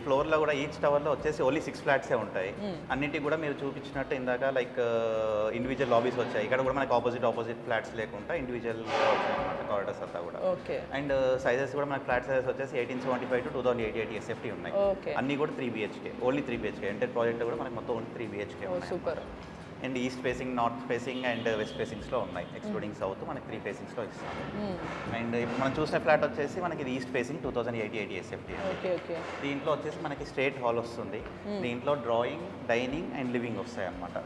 ఫ్లోర్లో కూడా ఈచ్ టవర్లో వచ్చేసి ఓన్లీ 6 ఫ్లాట్సే ఉంటాయి. అన్నిటికి కూడా మీరు చూపించినట్టు ఇందాక లైక్ ఇండివిజువల్ లాబీస్ వచ్చాయి. ఇక్కడ కూడా మనకి ఆపోజిట్ ఫ్లాట్స్ లేకుండా ఇండివిజువల్గా వచ్చాయి అనమాట కారిడార్స్ అంతా కూడా. ఓకే. అండ్ సైజెస్ కూడా మనకి ఫ్లాట్ సైజెస్ వచ్చేసి 1875 to 2088 SFT ఉన్నాయి. ఓకే. అన్నీ కూడా 3 BHK, only 3 BHK. Entire project కూడా మనకి మొత్తం ఓన్లీ 3 BHK ఉన్నాయి. Super. And east facing, north facing and west ఫేసింగ్స్లో ఉన్నాయి. ఎక్స్క్లూడింగ్ సౌత్ మనకి 3 ఫేసింగ్స్లో ఇస్తాము. అండ్ ఇప్పుడు మనం చూసిన ఫ్లాట్ వచ్చేసి మనకి ఇది east facing 2088 SFT. Okay okay. దీంట్లో వచ్చేసి మనకి స్ట్రేట్ హాల్ వస్తుంది. దీంట్లో డ్రాయింగ్, డైనింగ్ అండ్ లివింగ్ వస్తాయి అన్నమాట.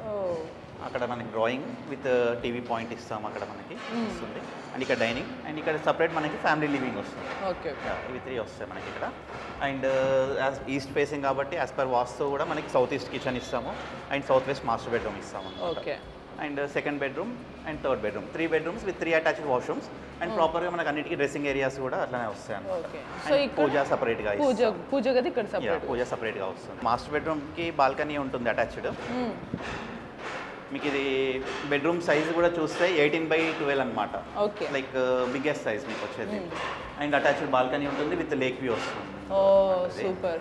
అక్కడ మనకి డ్రాయింగ్ విత్ టీవీ పాయింట్ ఇస్తాము, అక్కడ మనకి వస్తుంది. అండ్ ఇక్కడ డైనింగ్ అండ్ ఇక్కడ సపరేట్ మనకి ఫ్యామిలీ లివింగ్ వస్తుంది. ఓకే. ఇవి 3 వస్తాయి మనకి ఇక్కడ. అండ్ ఈస్ట్ ఫేసింగ్ కాబట్టి యాజ్ పర్ వాస్తు కూడా మనకి సౌత్ ఈస్ట్ కిచెన్ ఇస్తాము and south west master bedroom ఇస్తాము. Okay. And second bedroom and third bedroom, 3 bedrooms with 3 attached washrooms. And ప్రాపర్గా మనకి అన్నిటికీ డ్రెస్సింగ్ ఏరియాస్ కూడా అట్లానే వస్తాయి అన్నమాట. సో పూజ సపరేట్గా, పూజ గది ఇక్కడ సపరేట్, పూజ సపరేట్గా వస్తుంది. మాస్టర్ బెడ్రూమ్కి బాల్కనీ ఉంటుంది అటాచ్డ్. మీకు ఇది బెడ్రూమ్ సైజ్ కూడా చూస్తే 18/12 అనమాట. ఓకే. లైక్ బిగ్గెస్ట్ సైజ్ మీకు వచ్చేది. అండ్ అటాచ్డ్ బాల్కనీ ఉంటుంది విత్ లేక్ వ్యూ వస్తుంది. ఓ సూపర్.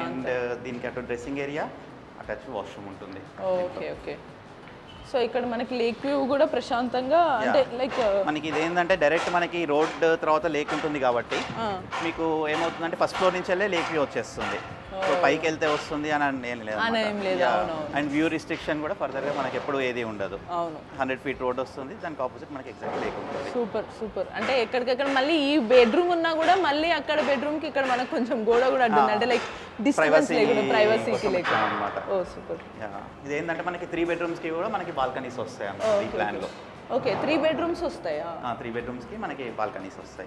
అండ్ దీనికి అటు డ్రెస్సింగ్ ఏరియా, అటాచ్డ్ వాష్రూమ్ ఉంటుంది. Okay okay. సో ఇక్కడ మనకి లేక్ వ్యూ కూడా ప్రశాంతంగా, అంటే లైక్ మనకి ఇది ఏంటంటే డైరెక్ట్ మనకి రోడ్ తర్వాత లేక్ ఉంటుంది కాబట్టి మీకు ఏమవుతుందంటే ఫస్ట్ ఫ్లోర్ నుంచి వెళ్ళే లేక్ వ్యూ వచ్చేస్తుంది. సో పైకి వెళ్తే వస్తుంది అని ఏం లేదు. అండ్ వ్యూ రిస్ట్రిక్షన్ కూడా ఫర్దర్గా మనకి ఎప్పుడు ఏది ఉండదు. 100 feet రోడ్ వస్తుంది, దానికి ఆపోజిట్ మనకి ఎగ్జాక్ట్ లేక్ ఉంటుంది. Super super. అంటే ఎక్కడికక్కడ మళ్ళీ ఈ బెడ్రూమ్ ఉన్నా కూడా మళ్ళీ అక్కడ బెడ్రూమ్కి ఇక్కడ మనకు కొంచెం గోడ కూడా అడ్డుంది, అంటే లైక్ డిస్టెన్స్ లేకుండా ప్రైవసీకి లేకుండా అనమాట. ఓ సూపర్. ఇది ఏంటంటే మనకి 3 bedrooms-కి కూడా మనకి బాల్కనీస్ వస్తాయి అన్నమాట ఈ ప్లాన్లో. ఓకే. 3 bedrooms వస్తాయా? 3 bedrooms-కి మనకి బాల్కనీస్ వస్తాయి.